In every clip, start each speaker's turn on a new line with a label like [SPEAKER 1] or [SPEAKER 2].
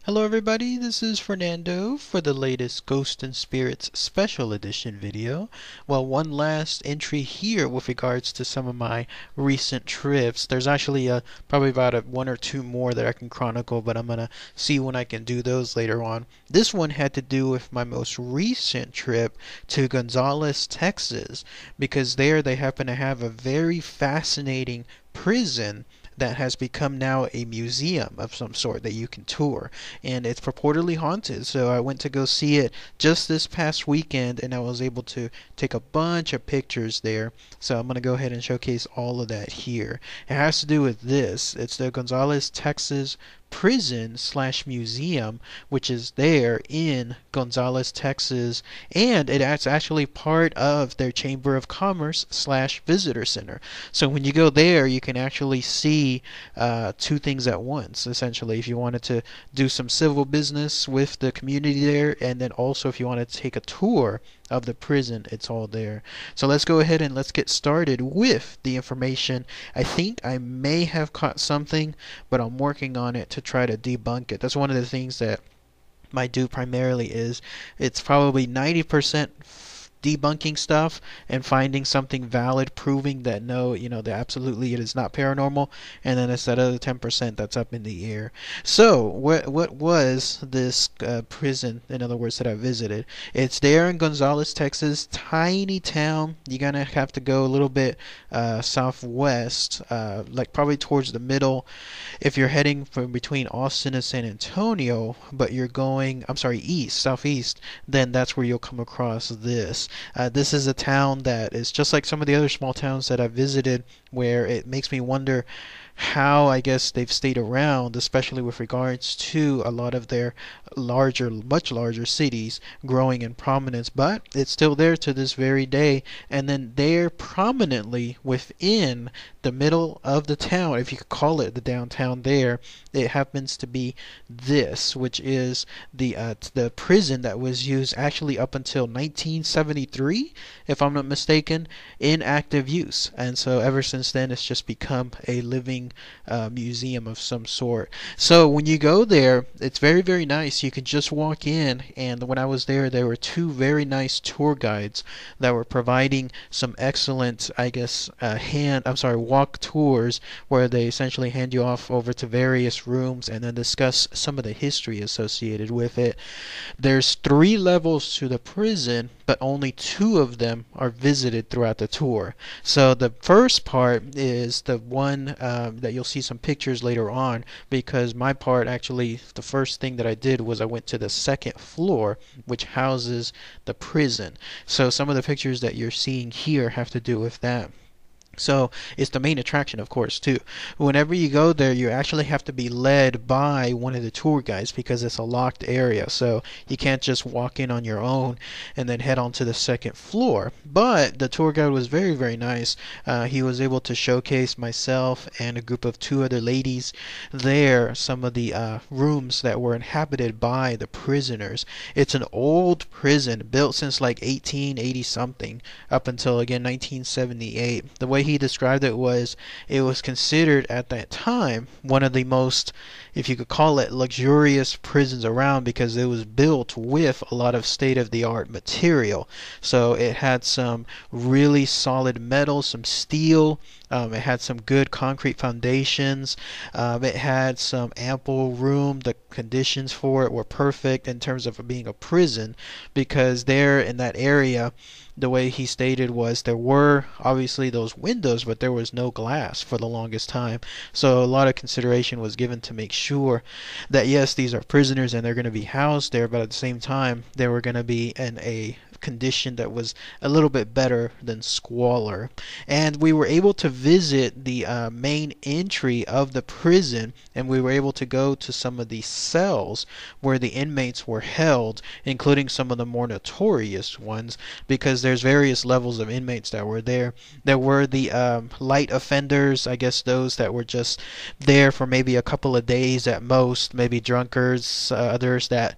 [SPEAKER 1] Hello everybody, this is Fernando for the latest Ghost and Spirits Special Edition video. Well, one last entry here with regards to some of my recent trips. There's actually probably about one or two more that I can chronicle, but I'm gonna see when I can do those later on. This one had to do with my most recent trip to Gonzales, Texas, because there they happen to have a very fascinating prison that has become now a museum of some sort that you can tour, and it's purportedly haunted. So I went to go see it just this past weekend, and I was able to take a bunch of pictures there. So I'm going to go ahead and showcase all of that here. It has to do with this. It's the Gonzales, Texas prison slash museum, which is there in Gonzales, Texas, and it's actually part of their Chamber of Commerce slash visitor center. So when you go there, you can actually see two things at once, essentially, if you wanted to do some civil business with the community there, and then also if you want to take a tour of the prison, it's all there. So let's go ahead and let's get started with the information. I think I may have caught something, but I'm working on it to try to debunk it. That's one of the things that I do primarily. Is it's probably 90% debunking stuff and finding something valid, proving that no, that absolutely it is not paranormal, and then it's that other 10% that's up in the air. So what was this prison, in other words, that I visited? It's there in Gonzales, Texas, tiny town. You're gonna have to go a little bit southwest, like probably towards the middle if you're heading from between Austin and San Antonio, but you're going, I'm sorry, southeast, then that's where you'll come across this. This is a town that is just like some of the other small towns that I've visited, where it makes me wonder how, I guess, they've stayed around, especially with regards to a lot of their much larger cities growing in prominence, but it's still there to this very day. And then there, prominently within the middle of the town, if you could call it the downtown there, it happens to be this, which is the prison that was used actually up until 1973, if I'm not mistaken, in active use. And so ever since then, it's just become a living museum of some sort. So when you go there, it's very, very nice. You can just walk in, and when I was there were two very nice tour guides that were providing some excellent, I guess, walk tours, where they essentially hand you off over to various rooms and then discuss some of the history associated with it. There's 3 levels to the prison, but only 2 of them are visited throughout the tour. So the first part is the one that you'll see some pictures later on, because my part, actually, the first thing that I did was I went to the second floor, which houses the prison. So some of the pictures that you're seeing here have to do with that. So it's the main attraction, of course, too. Whenever you go there, you actually have to be led by one of the tour guides, because it's a locked area. So you can't just walk in on your own and then head on to the second floor. But the tour guide was very, very nice. He was able to showcase myself and a group of 2 other ladies there some of the rooms that were inhabited by the prisoners. It's an old prison, built since like 1880 something up until, again, 1978. The way he described it was considered at that time one of the most, if you could call it, luxurious prisons around, because it was built with a lot of state-of-the-art material. So it had some really solid metal, some steel. It had some good concrete foundations. It had some ample room. The conditions for it were perfect in terms of being a prison, because there in that area, the way he stated was there were obviously those windows, but there was no glass for the longest time. So a lot of consideration was given to make sure that, yes, these are prisoners and they're going to be housed there, but at the same time they were going to be in a condition that was a little bit better than squalor. And we were able to visit the main entry of the prison, and we were able to go to some of the cells where the inmates were held, including some of the more notorious ones, because there's various levels of inmates that were there. There were the light offenders, I guess those that were just there for maybe a couple of days at most, maybe drunkards, others that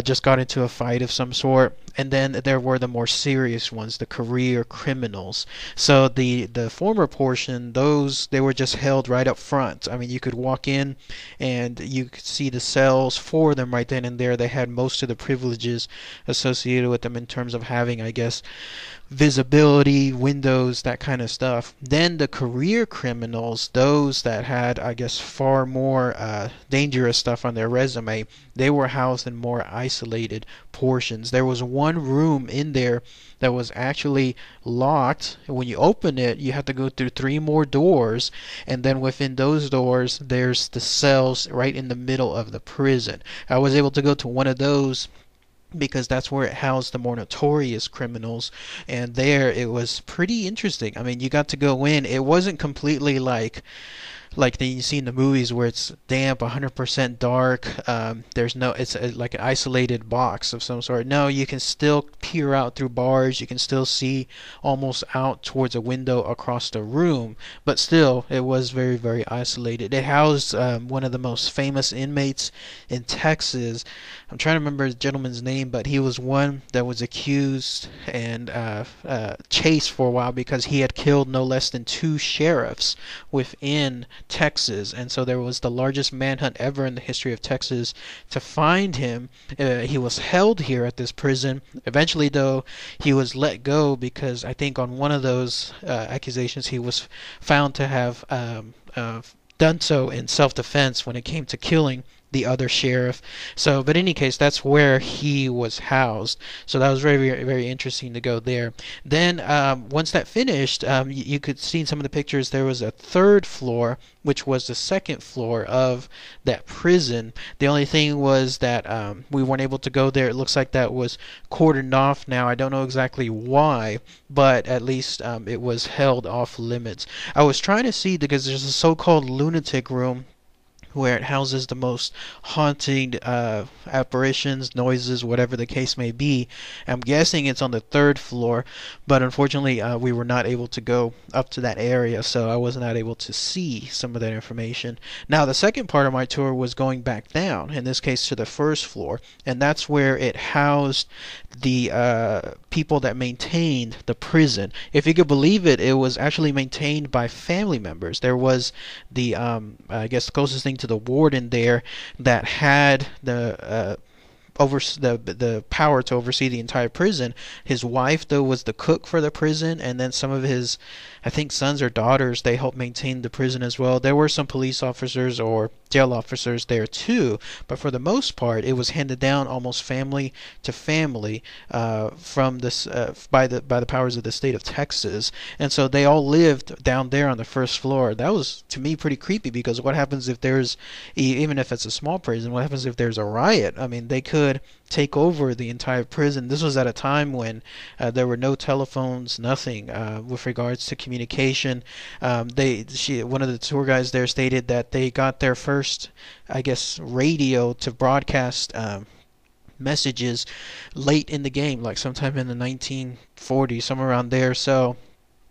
[SPEAKER 1] just got into a fight of some sort. And then there were the more serious ones, the career criminals. So the former portion, those they were just held right up front. I mean, you could walk in and you could see the cells for them right then and there. They had most of the privileges associated with them in terms of having, I guess, visibility, windows, that kind of stuff. Then the career criminals, those that had, I guess, far more dangerous stuff on their resume, they were housed in more isolated portions. There was one room in there that was actually locked. When you open it, you have to go through 3 more doors, and then within those doors, there's the cells right in the middle of the prison. I was able to go to one of those because that's where it housed the more notorious criminals, and there it was pretty interesting. I mean, you got to go in. It wasn't completely like you see in the movies where it's damp, 100% dark. There's no, it's like an isolated box of some sort. No, you can still peer out through bars. You can still see almost out towards a window across the room, but still, it was very, very isolated. It housed one of the most famous inmates in Texas. I'm trying to remember the gentleman's name, but he was one that was accused and chased for a while because he had killed no less than 2 sheriffs within Texas, and so there was the largest manhunt ever in the history of Texas to find him. He was held here at this prison. Eventually, though, he was let go because I think on one of those accusations he was found to have done so in self-defense when it came to killing the other sheriff. So, but in any case, that's where he was housed. So that was very, very, very interesting to go there. Then once that finished, you could see in some of the pictures there was a 3rd floor, which was the 2nd floor of that prison. The only thing was that we weren't able to go there. It looks like that was cordoned off now. I don't know exactly why, but at least it was held off limits. I was trying to see because there's a so-called lunatic room where it houses the most haunting apparitions, noises, whatever the case may be. I'm guessing it's on the 3rd floor, but unfortunately we were not able to go up to that area, so I was not able to see some of that information. Now, the second part of my tour was going back down, in this case to the 1st floor, and that's where it housed the people that maintained the prison. If you could believe it, it was actually maintained by family members. There was the, I guess the closest thing to the warden there that had the the power to oversee the entire prison. His wife, though, was the cook for the prison, and then some of his, I think, sons or daughters, they helped maintain the prison as well. There were some police officers or jail officers there too, but for the most part, it was handed down almost family to family from this by the powers of the state of Texas, and so they all lived down there on the 1st floor. That was, to me, pretty creepy, because what happens if there's, even if it's a small prison, what happens if there's a riot? I mean, they could take over the entire prison. This was at a time when there were no telephones, nothing with regards to communication. One of the tour guides there stated that they got their first, I guess, radio to broadcast messages late in the game, like sometime in the 1940s, somewhere around there. So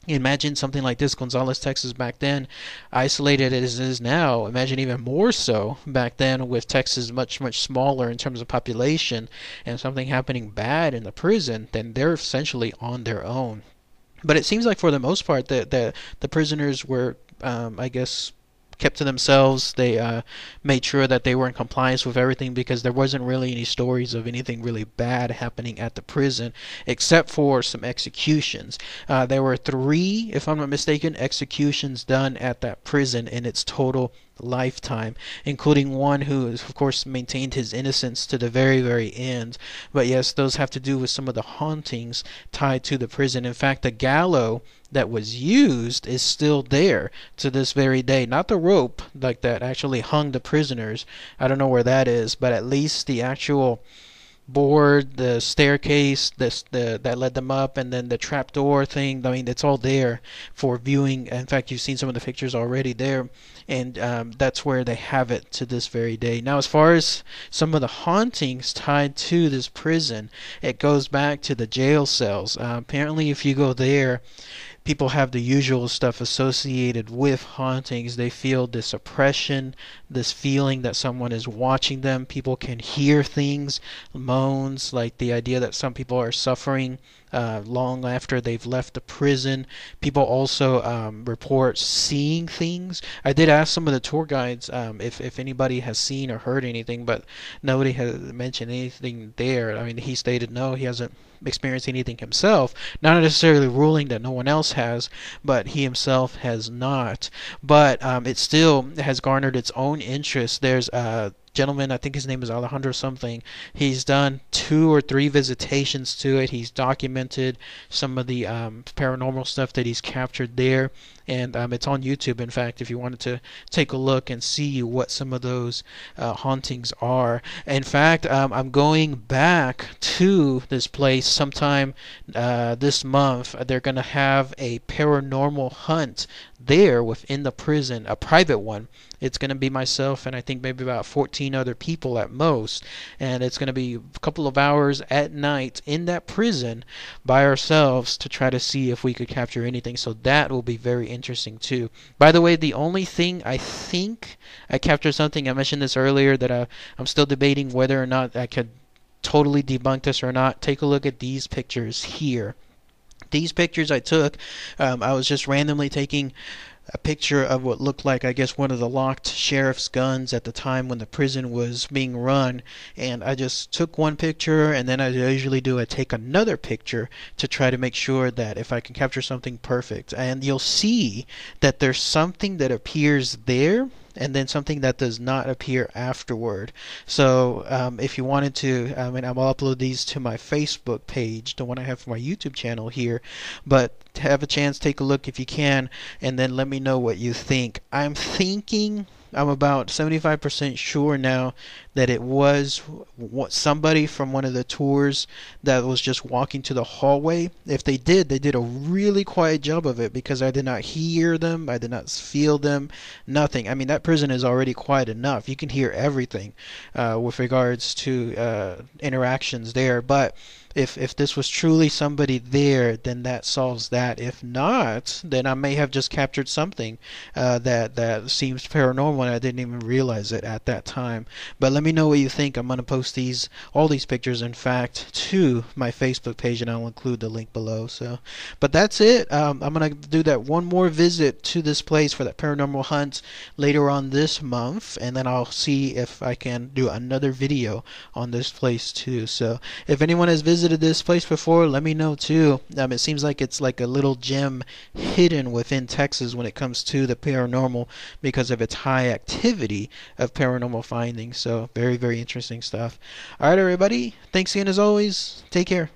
[SPEAKER 1] imagine something like this, Gonzales, Texas back then, isolated as it is now. Imagine even more so back then, with Texas much, much smaller in terms of population, and something happening bad in the prison, then they're essentially on their own. But it seems like for the most part the prisoners were, I guess, kept to themselves. They made sure that they were in compliance with everything, because there wasn't really any stories of anything really bad happening at the prison, except for some executions. There were 3, if I'm not mistaken, executions done at that prison in its total lifetime, including one who, of course, maintained his innocence to the very, very end. But yes, those have to do with some of the hauntings tied to the prison. In fact, the gallows that was used is still there to this very day. Not the rope like that actually hung the prisoners. I don't know where that is, but at least the actual board, the staircase, that led them up, and then the trapdoor thing. I mean, it's all there for viewing. In fact, you've seen some of the pictures already there, and that's where they have it to this very day. Now, as far as some of the hauntings tied to this prison, it goes back to the jail cells. Apparently, if you go there, people have the usual stuff associated with hauntings. They feel this oppression, this feeling that someone is watching them. People can hear things, moans, like the idea that some people are suffering long after they've left the prison. People also report seeing things. I did ask some of the tour guides if anybody has seen or heard anything, but nobody has mentioned anything there. I mean, he stated no, he hasn't experienced anything himself, not necessarily ruling that no one else has, but he himself has not. But it still has garnered its own interest. There's a gentleman, I think his name is Alejandro something. He's done 2 or 3 visitations to it. He's documented some of the paranormal stuff that he's captured there, and it's on YouTube. In fact, if you wanted to take a look and see what some of those hauntings are. In fact, I'm going back to this place sometime this month. They're going to have a paranormal hunt there within the prison, a private one. It's going to be myself and I think maybe about 14 other people at most, and it's going to be a couple of hours at night in that prison by ourselves to try to see if we could capture anything. So that will be very interesting too. By the way, the only thing I think I captured something, I mentioned this earlier, that I'm still debating whether or not I could totally debunk this or not. Take a look at these pictures here. These pictures I took, I was just randomly taking a picture of what looked like, I guess, one of the locked sheriff's guns at the time when the prison was being run, and I just took one picture, and then I usually do I take another picture to try to make sure that if I can capture something perfect. And you'll see that there's something that appears there and then something that does not appear afterward. So if you wanted to, I mean, I'll upload these to my Facebook page, the one I have for my YouTube channel here, but to have a chance, take a look if you can, and then let me know what you think. I'm about 75% sure now that it was somebody from one of the tours that was just walking to the hallway. If they did a really quiet job of it, because I did not hear them, I did not feel them, nothing. I mean, that prison is already quiet enough. You can hear everything with regards to interactions there. But if this was truly somebody there, then that solves that. If not, then I may have just captured something that seems paranormal and I didn't even realize it at that time. But let me know what you think. I'm going to post all these pictures, in fact, to my Facebook page, and I'll include the link below. So, but that's it. I'm going to do that one more visit to this place for that paranormal hunt later on this month, and then I'll see if I can do another video on this place too. So if anyone has visited this place before, let me know too. It seems like it's like a little gem hidden within Texas when it comes to the paranormal because of its high activity of paranormal findings. So very, very interesting stuff. All right, everybody. Thanks again as always. Take care.